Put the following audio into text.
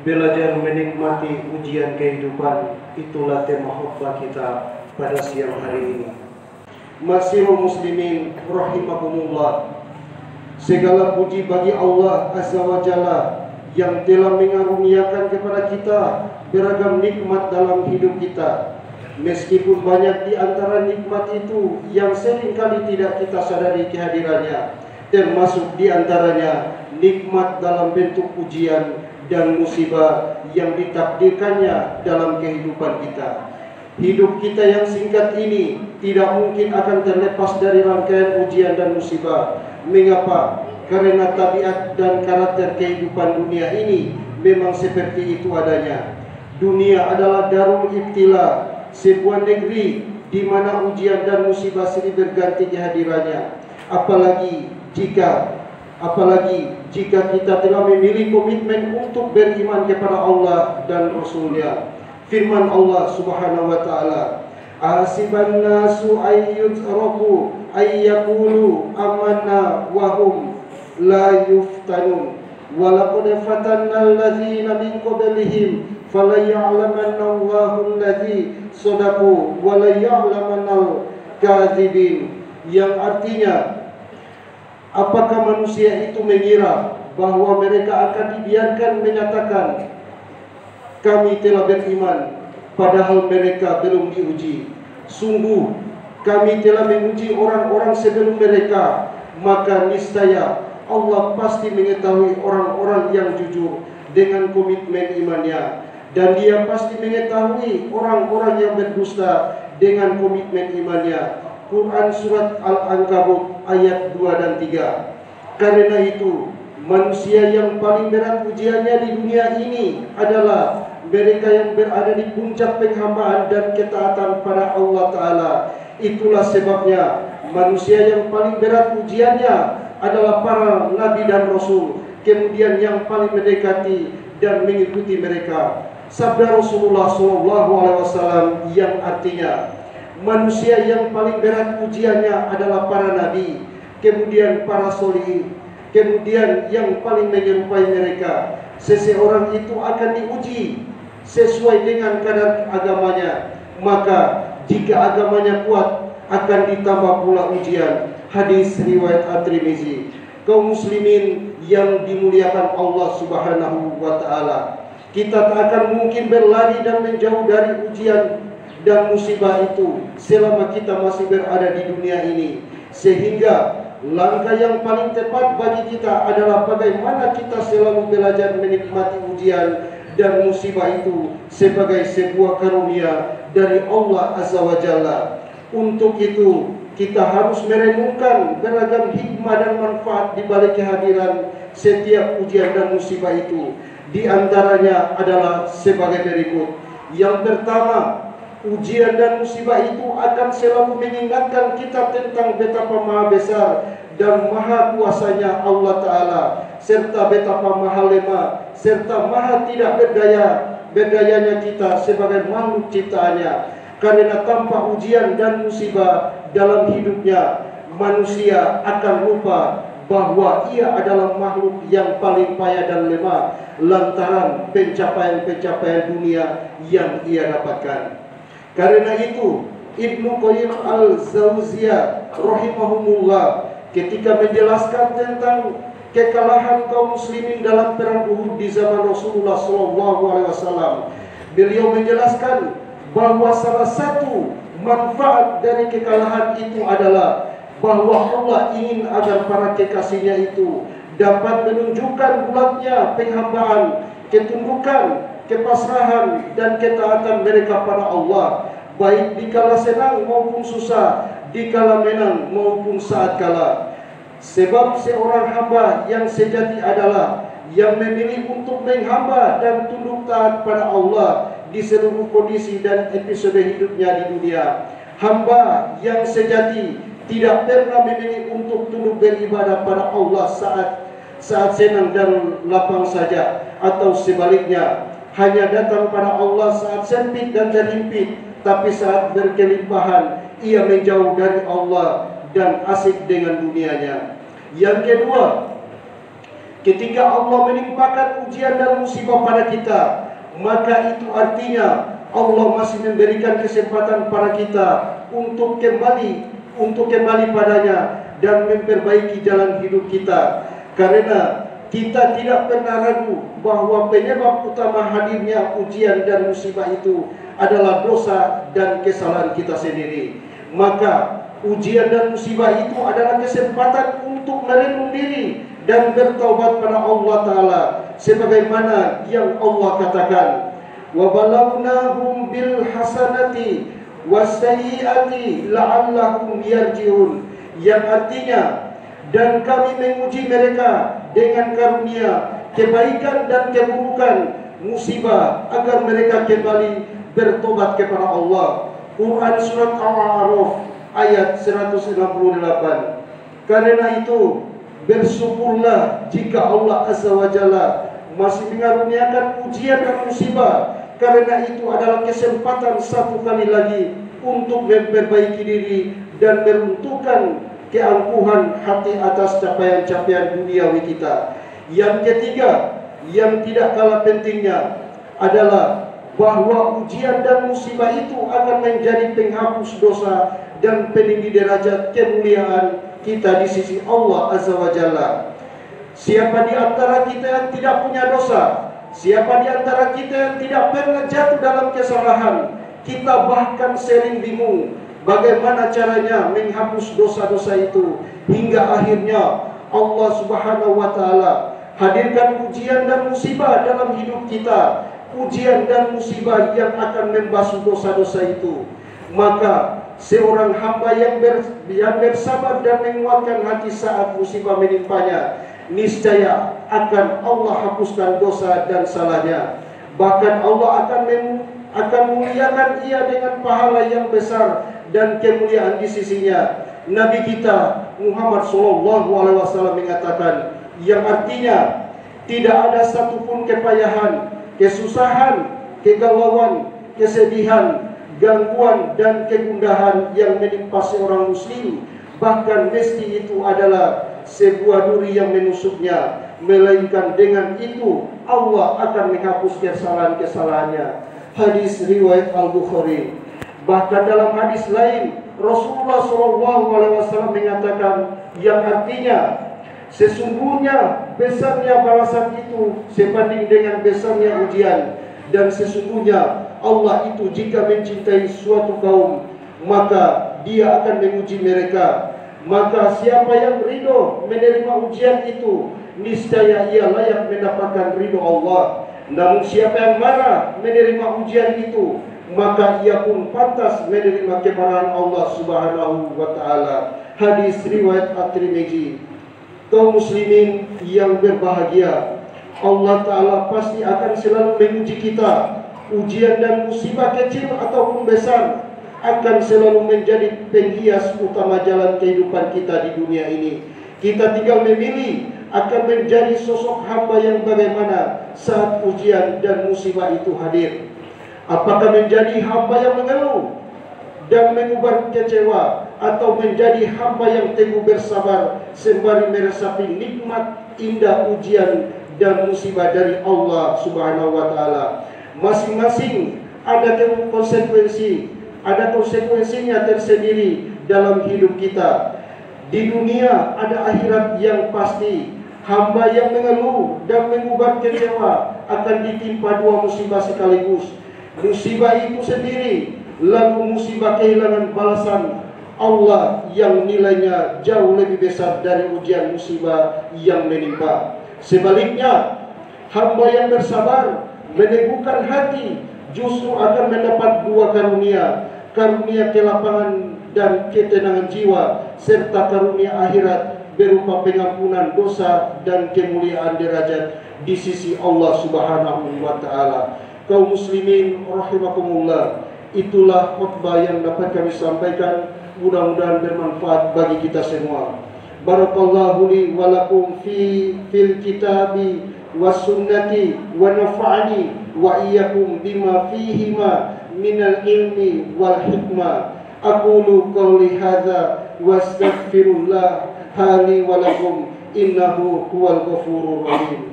Belajar menikmati ujian kehidupan, itulah tema khutbah kita pada siang hari ini. Ma'asyiral muslimin rahimakumullah. Segala puji bagi Allah Azza wa Jalla yang telah mengaruniakan kepada kita beragam nikmat dalam hidup kita. Meskipun banyak di antara nikmat itu yang seringkali tidak kita sadari kehadirannya, termasuk di antaranya nikmat dalam bentuk ujian dan musibah yang ditakdirkannya dalam kehidupan kita. Hidup kita yang singkat ini tidak mungkin akan terlepas dari rangkaian ujian dan musibah. Mengapa? Karena tabiat dan karakter kehidupan dunia ini memang seperti itu adanya. Dunia adalah darul ibtila, sebuah negeri di mana ujian dan musibah silih berganti kehadirannya. Apalagi jika kita telah memilih komitmen untuk beriman kepada Allah dan Rasul-Nya. Firman Allah Subhanahu wa taala, "Ahasiban nasu ayyutraku ayyaqulu amanna wa hum la yuftanun wa laqad fatanna allazina min qablihim fala ya'lamanna Allahu allazi sadaqu wa la ya'lamanna al-kadzibin." Yang artinya, apakah manusia itu mengira bahwa mereka akan dibiarkan menyatakan kami telah beriman, padahal mereka belum diuji? Sungguh kami telah menguji orang-orang sebelum mereka, maka niscaya Allah pasti mengetahui orang-orang yang jujur dengan komitmen imannya, dan Dia pasti mengetahui orang-orang yang berdusta dengan komitmen imannya. Quran Surat Al-Ankabut ayat 2 dan 3. Karena itu, manusia yang paling berat ujiannya di dunia ini adalah mereka yang berada di puncak penghambaan dan ketaatan pada Allah Ta'ala. Itulah sebabnya manusia yang paling berat ujiannya adalah para nabi dan rasul, kemudian yang paling mendekati dan mengikuti mereka. Sabda Rasulullah SAW yang artinya, manusia yang paling berat ujiannya adalah para nabi, kemudian para solihin, kemudian yang paling menyerupai mereka. Seseorang itu akan diuji sesuai dengan kadar agamanya, maka jika agamanya kuat akan ditambah pula ujian. Hadis riwayat At-Tirmizi. Kaum muslimin yang dimuliakan Allah Subhanahu wa taala, kita tak akan mungkin berlari dan menjauh dari ujian dan musibah itu selama kita masih berada di dunia ini. Sehingga langkah yang paling tepat bagi kita adalah bagaimana kita selalu belajar menikmati ujian dan musibah itu sebagai sebuah karunia dari Allah Azza wa Jalla. Untuk itu kita harus merenungkan beragam hikmah dan manfaat di balik kehadiran setiap ujian dan musibah itu. Di antaranya adalah sebagai berikut. Yang pertama, ujian dan musibah itu akan selalu mengingatkan kita tentang betapa maha besar dan maha kuasanya Allah Ta'ala, serta betapa maha lemah serta maha tidak berdayanya kita sebagai makhluk ciptaannya. Karena tanpa ujian dan musibah dalam hidupnya, manusia akan lupa bahwa ia adalah makhluk yang paling payah dan lemah lantaran pencapaian-pencapaian dunia yang ia dapatkan. Karena itu, Ibnu Qayyim al-Jauziyah rahimahumullah ketika menjelaskan tentang kekalahan kaum muslimin dalam perang Uhud di zaman Rasulullah SAW, beliau menjelaskan bahwa salah satu manfaat dari kekalahan itu adalah bahwa Allah ingin agar para kekasihnya itu dapat menunjukkan bulatnya penghambaan, ketundukan, kepasrahan dan ketaatan mereka pada Allah, baik dikala senang maupun susah, dikala menang maupun saat kalah. Sebab seorang hamba yang sejati adalah yang memilih untuk menghamba dan tunduk taat pada Allah di seluruh kondisi dan episode hidupnya di dunia. Hamba yang sejati tidak pernah memilih untuk tunduk beribadah pada Allah saat senang dan lapang saja, atau sebaliknya, hanya datang pada Allah saat sempit dan terhimpit, tapi saat berkelimpahan ia menjauh dari Allah dan asik dengan dunianya. Yang kedua, Ketika Allah menimpakan ujian dan musibah pada kita, maka itu artinya Allah masih memberikan kesempatan pada kita untuk kembali padanya dan memperbaiki jalan hidup kita. Karena kita tidak pernah ragu bahwa penyebab utama hadirnya ujian dan musibah itu adalah dosa dan kesalahan kita sendiri. Maka ujian dan musibah itu adalah kesempatan untuk merenung diri dan bertaubat pada Allah Ta'ala, sebagaimana yang Allah katakan, wa balawnahum bil hasanati wasayyiati la'allahum yarji'un, yang artinya, dan kami menguji mereka dengan karunia kebaikan dan keburukan musibah agar mereka kembali bertobat kepada Allah. Quran surat Al-A'raf ayat 168. Karena itu bersyukurlah jika Allah Azza wa Jalla masih mengaruniakan ujian dan musibah, karena itu adalah kesempatan satu kali lagi untuk memperbaiki diri dan meruntuhkan keangkuhan hati atas capaian-capaian duniawi kita. Yang ketiga, yang tidak kalah pentingnya adalah bahwa ujian dan musibah itu akan menjadi penghapus dosa dan peninggi derajat kemuliaan kita di sisi Allah Azza wa Jalla. Siapa di antara kita yang tidak punya dosa, siapa di antara kita yang tidak pernah jatuh dalam kesalahan, kita bahkan sering bingung bagaimana caranya menghapus dosa-dosa itu, hingga akhirnya Allah Subhanahu wa Ta'ala hadirkan ujian dan musibah dalam hidup kita, ujian dan musibah yang akan membasuh dosa-dosa itu. Maka seorang hamba yang bersabar dan menguatkan hati saat musibah menimpanya, niscaya akan Allah hapuskan dosa dan salahnya. Bahkan Allah akan muliakan ia dengan pahala yang besar dan kemuliaan di sisinya. Nabi kita Muhammad SAW mengatakan, yang artinya tidak ada satupun kepayahan, kesusahan, kegalauan, kesedihan, gangguan dan kegundahan yang menimpa seorang muslim, bahkan mesti itu adalah sebuah duri yang menusuknya, melainkan dengan itu Allah akan menghapus kesalahan-kesalahannya. Hadis riwayat Al-Bukhari. Bahkan dalam hadis lain Rasulullah SAW mengatakan, yang artinya sesungguhnya besarnya balasan itu sebanding dengan besarnya ujian, dan sesungguhnya Allah itu jika mencintai suatu kaum, maka Dia akan menguji mereka. Maka siapa yang ridho menerima ujian itu, niscaya ia layak mendapatkan ridho Allah. Namun siapa yang marah menerima ujian itu, maka ia pun pantas menerima kemarahan Allah Subhanahu wa Ta'ala. Hadis riwayat At-Tirmidzi. Kaum muslimin yang berbahagia, Allah Ta'ala pasti akan selalu menguji kita. Ujian dan musibah kecil ataupun besar akan selalu menjadi penghias utama jalan kehidupan kita di dunia ini. Kita tinggal memilih akan menjadi sosok hamba yang bagaimana saat ujian dan musibah itu hadir. Apakah menjadi hamba yang mengeluh dan mengubar kecewa, atau menjadi hamba yang teguh bersabar sembari meresapi nikmat indah ujian dan musibah dari Allah Subhanahu wa Ta'ala. Masing-masing ada konsekuensinya tersendiri dalam hidup kita. Di dunia ada akhirat yang pasti. Hamba yang mengeluh dan mengubar kecewa akan ditimpa dua musibah sekaligus. Musibah itu sendiri, lalu musibah kehilangan balasan Allah yang nilainya jauh lebih besar dari ujian musibah yang menimpa. Sebaliknya, hamba yang bersabar, meneguhkan hati, justru akan mendapat dua karunia, karunia kelapangan dan ketenangan jiwa, serta karunia akhirat berupa pengampunan dosa dan kemuliaan derajat di sisi Allah Subhanahu wa Ta'ala. Kaum muslimin rahimakumullah, itulah khutbah yang dapat kami sampaikan. Mudah-mudahan bermanfaat bagi kita semua. Barakallahu li wa lakum fil kitabi was sunnati wa nafa'ani wa iyyakum bima fihima minal ilmi wal hikmah. Aqulu qawli hadza wa astaghfirullah li wa lakum innahu huwal ghafurur rahim.